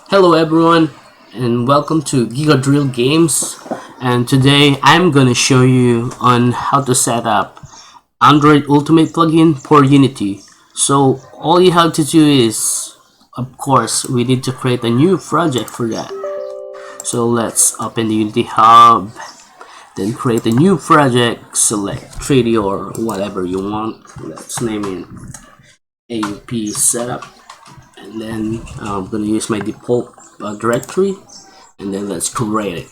Hello everyone and welcome to Gigadrillgames, and today I'm gonna show you on how to set up Android Ultimate plugin for Unity. So all you have to do is, of course, we need to create a new project for that. So let's open the Unity Hub, then create a new project, select 3D or whatever you want. Let's name it AUP setup, and then I'm gonna use my default directory, and then let's create it,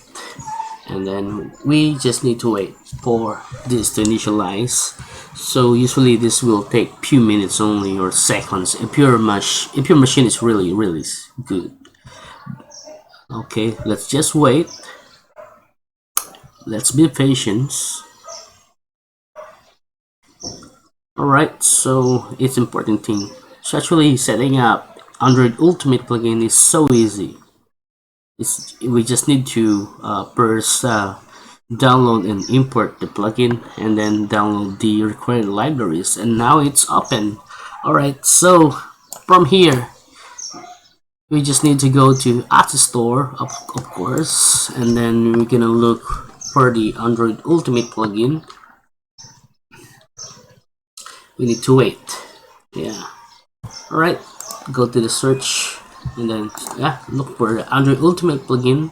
and then we just need to wait for this to initialize. So usually this will take few minutes only or seconds if your machine is really good. Okay, let's just wait. Let's be patient. Alright, so it's important thing. So actually setting up Android Ultimate plugin is so easy. We just need to first download and import the plugin, and then download the required libraries, and now it's open. Alright, so from here we just need to go to App Store, of course, and then we're gonna look for the Android Ultimate plugin. We need to wait. Yeah. Alright, go to the search, and then look for the Android Ultimate plugin,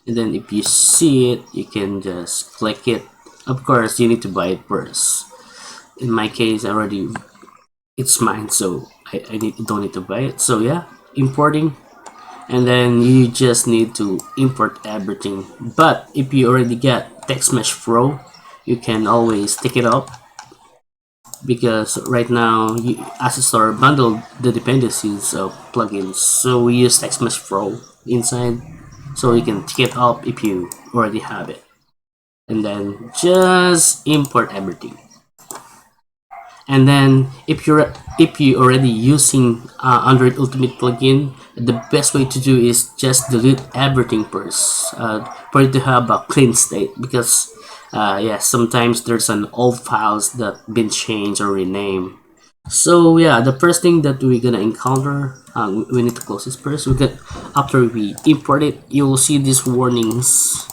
and then if you see it, you can just click it. Of course, you need to buy it first. In my case, it's mine, so I don't need to buy it. So yeah, importing, and then you just need to import everything. But if you already get Text Mesh Pro, you can always take it up, because right now Asset Store bundled the dependencies of plugins, so we use Text Mesh Pro inside, so you can take it up if you already have it, and then just import everything. And then if you already using Android Ultimate plugin, the best way to do is just delete everything first, for it to have a clean state, because yeah, sometimes there's an old files that been changed or renamed. So yeah, the first thing that we're gonna encounter, we need to close this first. After we import it, you will see these warnings.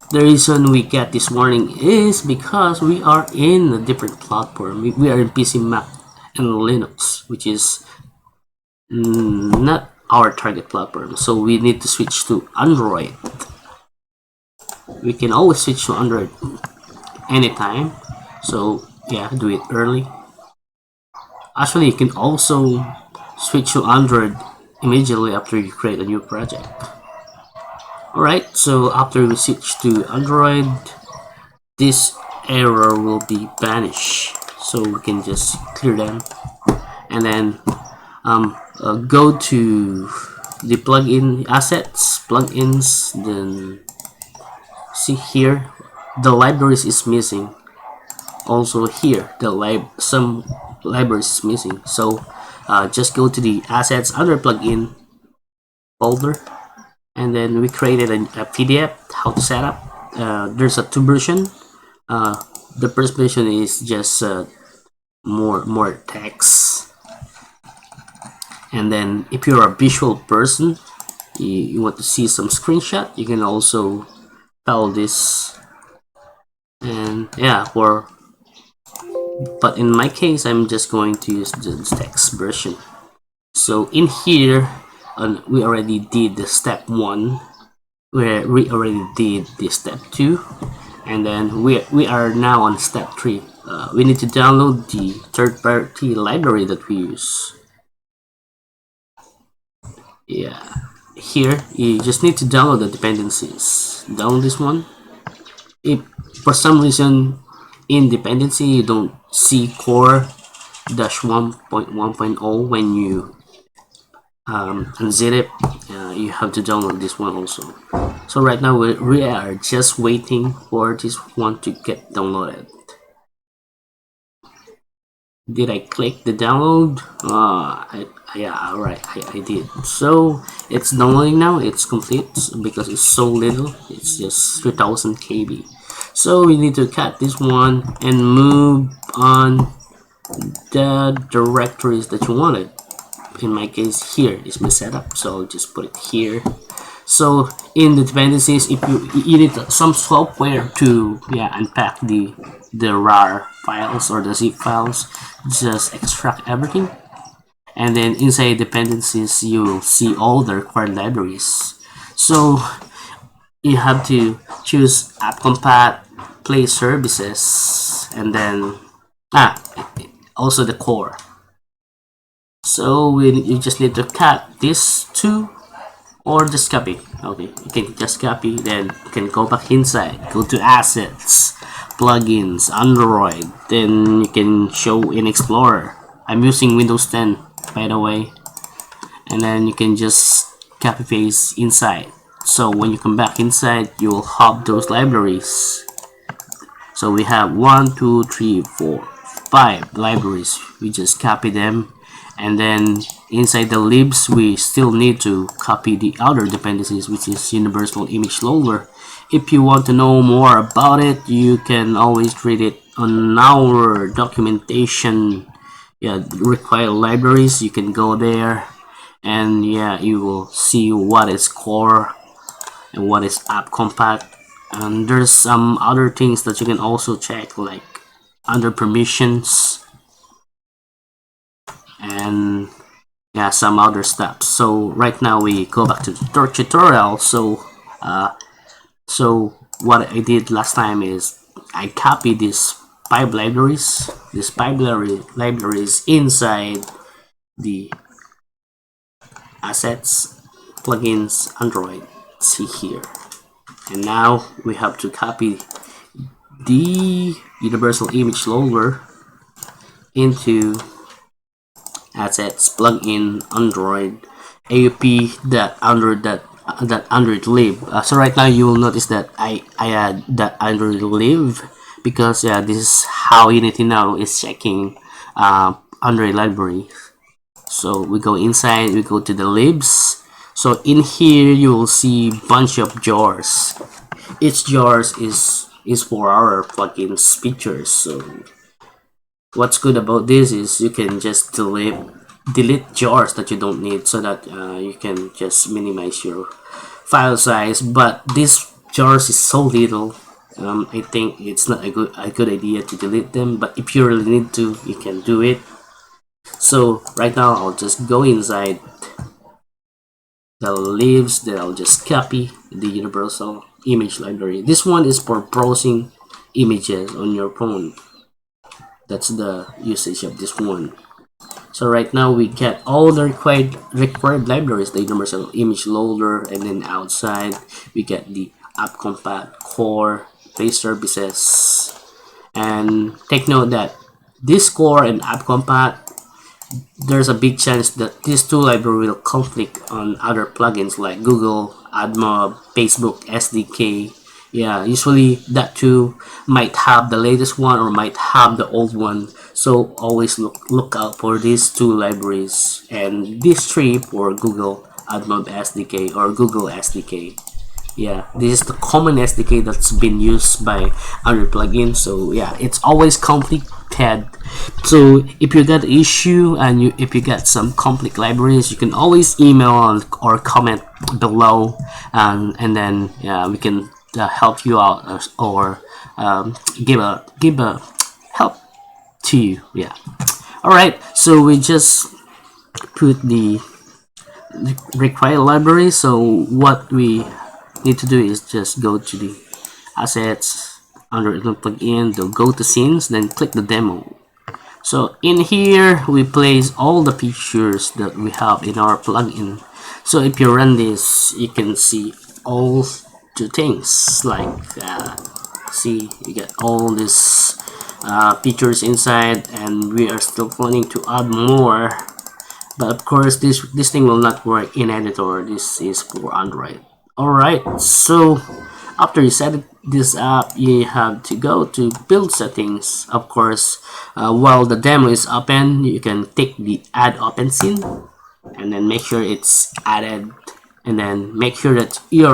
The reason we get this warning is because we are in a different platform. We are in PC, Mac, and Linux, which is not our target platform. So we need to switch to Android. We can always switch to Android anytime, so yeah, do it early. Actually, you can also switch to Android immediately after you create a new project. Alright, so after we switch to Android, this error will be vanished, so we can just clear them, and then go to the plugin assets, plugins, then see here the libraries is missing. Also here some libraries is missing, so just go to the assets under plugin folder, and then we created a PDF how to set up. There's a two version. The first version is just more text, and then if you're a visual person, you want to see some screenshot, you can also follow this. And yeah, but in my case, I'm just going to use the text version. So in here, we already did the step 1, where we already did the step 2, and then we are now on step 3. We need to download the third-party library that we use. Yeah, here you just need to download the dependencies. Download this one. If for some reason in dependency you don't see core -1.1.0 when you unzip it, you have to download this one also. So right now we are just waiting for this one to get downloaded. Did I click the download? Yeah, alright, I did. So it's downloading now. It's complete because it's so little. It's just 3000 KB. So we need to cut this one and move on the directories that you wanted. In my case, here is my setup, so I'll just put it here. So in the dependencies, if you need some software to unpack the RAR files or the zip files, just extract everything, and then inside dependencies you will see all the required libraries. So you have to choose app-compat, play services, and then also the core. So you just need to cut these two or just copy. Okay, you can just copy, then you can go back inside, go to assets, plugins, Android, then you can show in Explorer. I'm using Windows 10 by the way, and then you can just copy paste inside. So when you come back inside, you will have those libraries. So we have 1 2 3 4 5 libraries. We just copy them, and then inside the libs we still need to copy the other dependencies, which is universal image loader. If you want to know more about it, you can always read it on our documentation. Required libraries, you can go there, and you will see what is core and what is app-compat. And there's some other things that you can also check, like under permissions and some other stuff. So right now we go back to the tutorial. So what I did last time is I copied these 5 libraries, libraries inside the assets, plugins, Android. See here. And now we have to copy the universal image loader into assets, plugin, Android, AUP that Android lib. So right now you will notice that I add that Android lib because this is how Unity now is checking Android library. So we go inside, we go to the libs. So in here you will see bunch of jars. Each jars is for our plugins features. So what's good about this is you can just delete jars that you don't need, so that you can just minimize your file size. But this jars is so little, I think it's not a good idea to delete them, but if you really need to, you can do it. So right now I'll just go inside the libs, then I'll just copy the universal image library. This one is for browsing images on your phone. That's the usage of this one. So right now we get all the required libraries, the universal image loader, and then outside we get the app-compat, core, play services. And take note that this core and app-compat, there's a big chance that these two libraries will conflict on other plugins like Google, AdMob, Facebook, SDK. Usually that two might have the latest one or might have the old one. So always look out for these two libraries, and these three for Google, AdMob SDK or Google SDK. This is the common SDK that's been used by other plugins. So it's always conflicted. So if you got issue and if you got some conflict libraries, you can always email or comment below, and then we can help you out, or give a help to you. Alright, so we just put the required library. So what we need to do is just go to the assets, under the plugin, go to scenes, then click the demo. So in here we place all the features that we have in our plugin. So if you run this, you can see all the things, like see, you get all these features inside, and we are still planning to add more. But of course this thing will not work in editor. This is for Android. Alright, so after you set this up, you have to go to build settings. Of course, while the demo is open, you can take the add open scene and then make sure it's added, and then make sure that you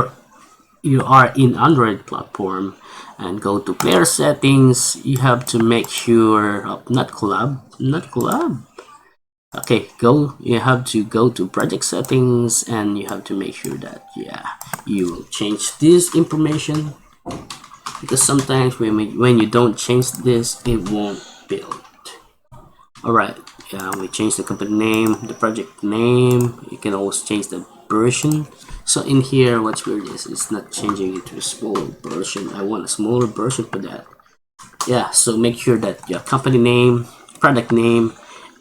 are in Android platform, and go to player settings. You have to make sure of not collab Okay, you have to go to project settings, and you have to make sure that, yeah, you change this information, because sometimes when you don't change this, it won't build. Alright, we change the company name, the project name. You can always change the version. So in here, what's weird is it's not changing it to a smaller version. I want a smaller version for that. Yeah, so make sure that your company name, product name,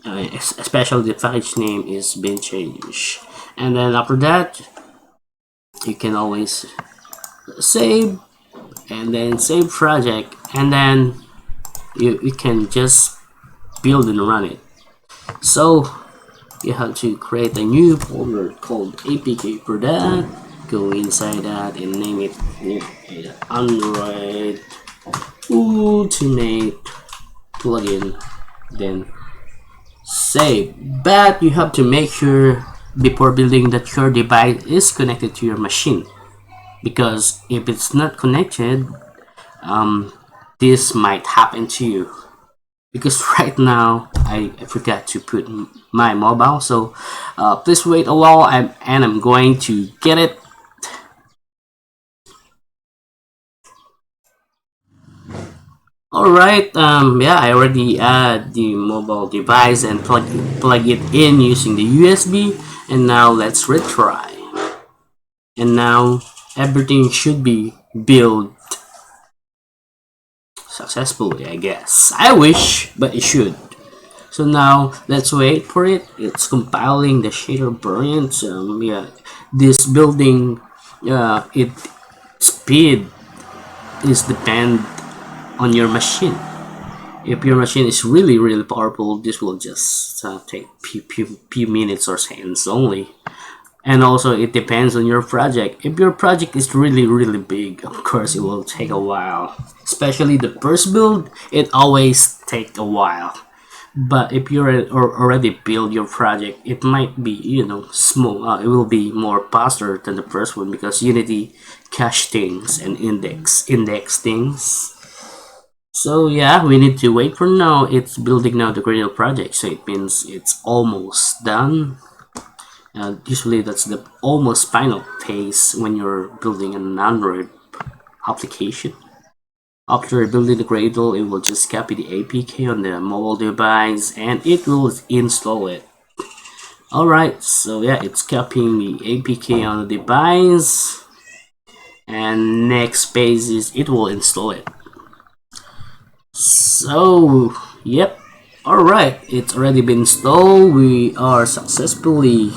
especially the package name, is being changed. And then after that, you can always save, and then save project, and then you can just build and run it. So you have to create a new folder called APK for that. Go inside that and name it Android Ultimate Plugin. Then save. But you have to make sure before building that your device is connected to your machine, because if it's not connected, this might happen to you. Because right now I forgot to put my mobile, so please wait a while, and I'm going to get it. Alright, yeah, I already add the mobile device and plug it in using the USB, and now let's retry. And now everything should be built successfully, I guess. I wish, but it should. So now let's wait for it. It's compiling the shader variant. Yeah, this building, it speed is depend on your machine. If your machine is really powerful, this will just take few minutes or seconds only. And also it depends on your project. If your project is really big, of course it will take a while. Especially the first build, it always take a while. But if you're already build your project, it might be, small. It will be more faster than the first one, because Unity cache things and index things. So yeah, we need to wait for now. It's building now the Gradle project, so it means it's almost done. Usually that's the almost final phase when you're building an Android application. After building the Gradle, it will just copy the APK on the mobile device and it will install it. Alright, so yeah, it's copying the APK on the device, and next phase is it will install it. So, yep, alright, it's already been installed. We are successfully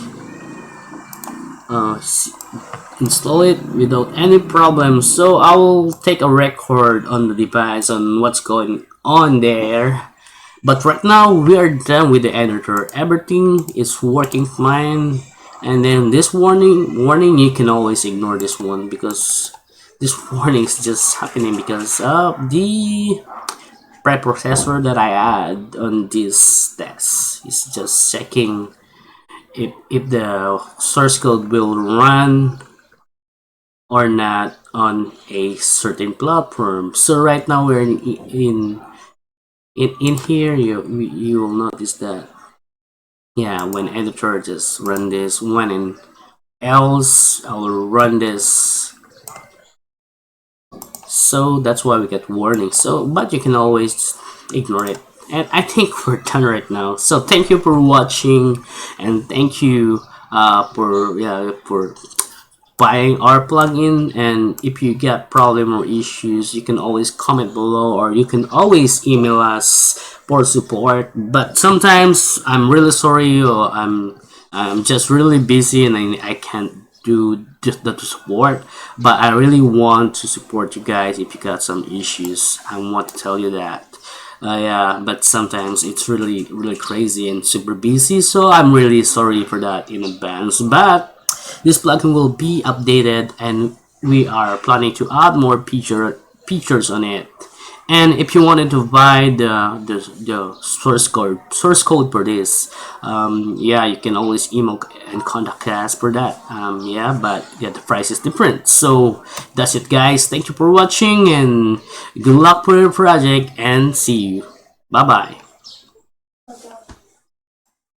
install it without any problems. So I will take a record on the device on what's going on there. But right now we are done with the editor. Everything is working fine. And then this warning, you can always ignore this one, because this warning is just happening because of the preprocessor that I add on this test. It's just checking if the source code will run or not on a certain platform. So right now we're in here. You will notice that, yeah, when editor just run this, when in else I will run this. So that's why we get warning. So but you can always ignore it. And I think we're done right now. So thank you for watching, and thank you for buying our plugin. And if you get problem or issues, you can always comment below, or you can always email us for support. But sometimes I'm really sorry, or I'm just really busy and I can't do just the support. But I really want to support you guys. If you got some issues, I want to tell you that. Yeah, but sometimes it's really crazy and super busy, so I'm really sorry for that in advance. But this plugin will be updated, and we are planning to add more features on it. And if you wanted to buy the source code for this, yeah, you can always email and contact us for that. Yeah, but yeah, the price is different. So that's it, guys. Thank you for watching, and good luck for your project, and see you. Bye bye.